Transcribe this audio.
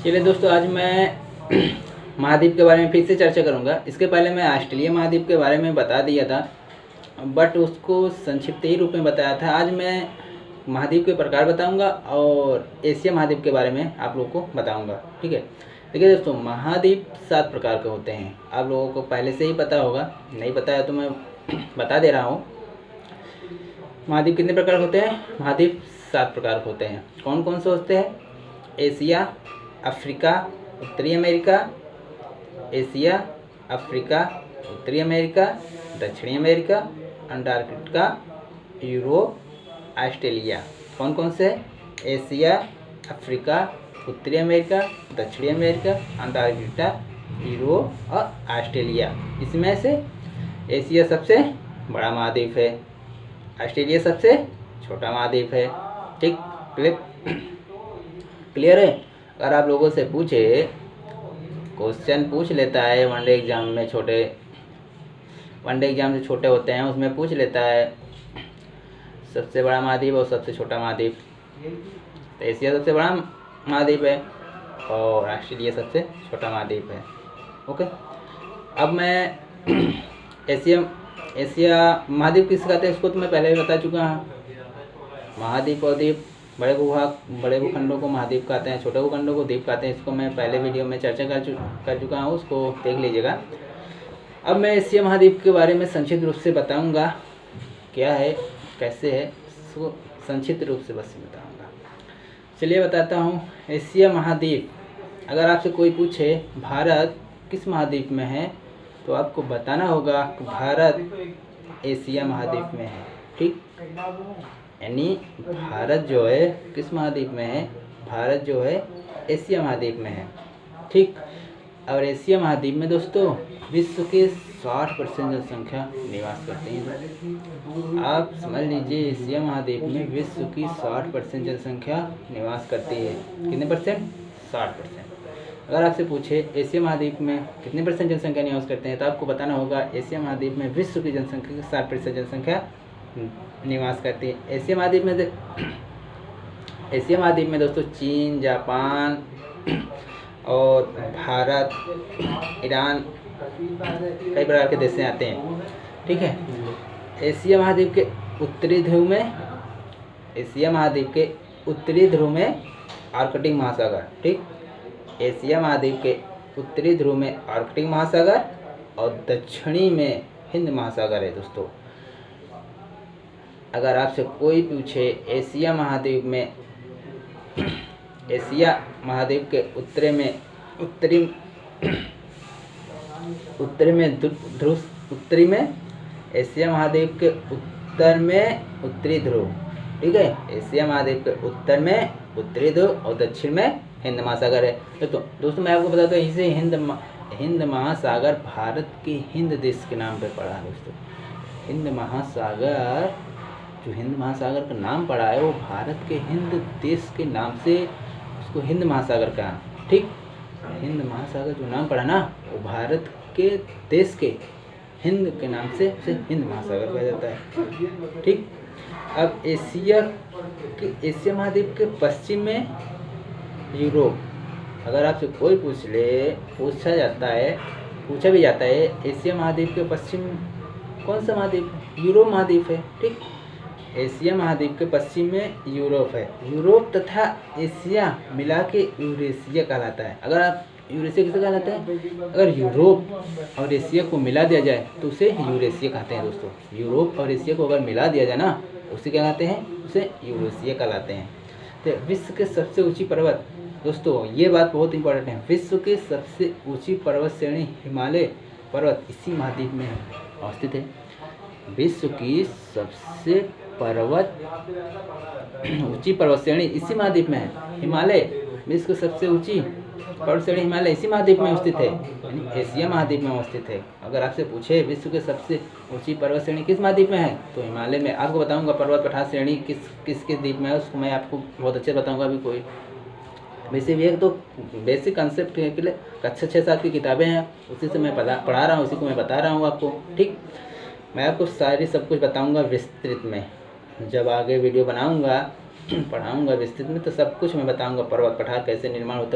चलिए दोस्तों, आज मैं महाद्वीप के बारे में फिर से चर्चा करूंगा। इसके पहले मैं ऑस्ट्रेलिया महाद्वीप के बारे में बता दिया था, बट उसको संक्षिप्त ही रूप में बताया था। आज मैं महाद्वीप के प्रकार बताऊंगा और एशिया महाद्वीप के बारे में आप लोगों को बताऊंगा। ठीक है, देखिए दोस्तों, महाद्वीप 7 प्रकार के होते हैं। आप लोगों को पहले से ही पता होगा, नहीं पता है तो मैं बता दे रहा हूँ। महाद्वीप कितने प्रकार होते हैं? महाद्वीप 7 प्रकार होते हैं। कौन कौन से होते हैं? एशिया, अफ्रीका, उत्तरी अमेरिका, एशिया, अफ्रीका, उत्तरी अमेरिका, दक्षिणी अमेरिका, अंटार्कटिका, यूरोप, ऑस्ट्रेलिया। कौन कौन से? एशिया, अफ्रीका, उत्तरी अमेरिका, दक्षिणी अमेरिका, अंटार्कटिका, यूरोप और ऑस्ट्रेलिया। इसमें से एशिया सबसे बड़ा महाद्वीप है, ऑस्ट्रेलिया सबसे छोटा महाद्वीप है। ठीक, क्लियर है? अगर आप लोगों से पूछे, क्वेश्चन पूछ लेता है वनडे एग्जाम में, वनडे एग्जाम से छोटे होते हैं, उसमें पूछ लेता है सबसे बड़ा महाद्वीप और सबसे छोटा महाद्वीप। तो एशिया सबसे बड़ा महाद्वीप है और ऑस्ट्रेलिया सबसे छोटा महाद्वीप है। ओके, अब मैं एशिया महाद्वीप किस कहते हैं उसको तो मैं पहले भी बता चुका हूँ। महाद्वीप और द्वीप, बड़े भूखंडों को महाद्वीप कहते हैं, छोटे भूखंडों को द्वीप कहते हैं। इसको मैं पहले वीडियो में चर्चा कर चुका हूँ, उसको देख लीजिएगा। अब मैं एशिया महाद्वीप के बारे में संक्षिप्त रूप से बताऊंगा, क्या है, कैसे है, इसको संक्षिप्त रूप से बस बताऊंगा। चलिए बताता हूँ। एशिया महाद्वीप, अगर आपसे कोई पूछे भारत किस महाद्वीप में है तो आपको बताना होगा कि भारत एशिया महाद्वीप में है। ठीक, यानी भारत जो है किस महाद्वीप में है? भारत जो है एशिया महाद्वीप में है। ठीक, और एशिया महाद्वीप में दोस्तों विश्व के 60% जनसंख्या निवास करती है। आप समझ लीजिए, एशिया महाद्वीप में विश्व की 60% जनसंख्या निवास करती है। कितने परसेंट? 60%। अगर आपसे पूछे एशिया महाद्वीप में कितने परसेंट जनसंख्या निवास करते हैं तो आपको बताना होगा एशिया महाद्वीप में विश्व की जनसंख्या की 60% जनसंख्या निवास करती है। एशिया महाद्वीप में दोस्तों चीन, जापान और भारत, ईरान, कई प्रकार के देश आते हैं। ठीक है, एशिया महाद्वीप के उत्तरी ध्रुव में आर्कटिक महासागर। ठीक, एशिया महाद्वीप के उत्तरी ध्रुव में आर्कटिक महासागर और दक्षिणी में हिंद महासागर है। दोस्तों, अगर आपसे कोई पूछे एशिया महाद्वीप के उत्तरी में एशिया महाद्वीप के उत्तर में उत्तरी ध्रुव। ठीक है, एशिया महाद्वीप के उत्तर में उत्तरी ध्रुव और दक्षिण में हिंद महासागर है। तो दोस्तों मैं आपको बताता हूँ, इसे हिंद महासागर भारत के हिंद देश के नाम पे पड़ा है। दोस्तों, हिंद महासागर का नाम पड़ा है वो भारत के हिंद देश के नाम से उसको हिंद महासागर कहा। ठीक, हिंद महासागर जो नाम पड़ा ना वो भारत के देश के हिंद के नाम से उसे हिंद महासागर कहा जाता है। ठीक, अब एशिया महाद्वीप के पश्चिम में यूरोप। अगर आपसे कोई पूछा भी जाता है एशिया महाद्वीप के पश्चिम कौन सा महाद्वीप है? यूरोप महाद्वीप है। ठीक, एशिया महाद्वीप के पश्चिम में यूरोप है। यूरोप तथा एशिया मिला के यूरेशिया कहलाता है। अगर आप यूरेशिया किसे कहलाता है? अगर यूरोप और एशिया को मिला दिया जाए तो उसे यूरेशिया कहते हैं। दोस्तों, यूरोप और एशिया को अगर मिला दिया जाए ना उसे क्या कहते हैं? उसे यूरेशिया कहलाते हैं। तो विश्व के सबसे ऊंची पर्वत, दोस्तों ये बात बहुत इंपॉर्टेंट है, विश्व की सबसे ऊंची पर्वत श्रेणी हिमालय पर्वत इसी महाद्वीप में अवस्थित है। विश्व की सबसे ऊंची पर्वत श्रेणी इसी महाद्वीप में है। हिमालय, विश्व की सबसे ऊंची पर्वत श्रेणी हिमालय इसी महाद्वीप में स्थित है, यानी एशिया महाद्वीप में अवस्थित है। अगर आपसे पूछे विश्व की सबसे ऊंची पर्वत श्रेणी किस महाद्वीप में है तो हिमालय में। आपको बताऊंगा पर्वत पठार श्रेणी किस द्वीप में है, उसको मैं आपको बहुत अच्छे बताऊंगा। अभी कोई वैसे भी एक तो बेसिक कंसेप्ट के लिए कक्षा 6-7 की किताबें हैं, उसी से मैं पढ़ा रहा हूँ, उसी को मैं बता रहा हूँ आपको। ठीक, मैं आपको सब कुछ बताऊंगा विस्तृत में। जब आगे वीडियो बनाऊंगा पढ़ाऊंगा विस्तृत में तो सब कुछ मैं बताऊंगा। पर्वत पठार कैसे निर्माण होता है,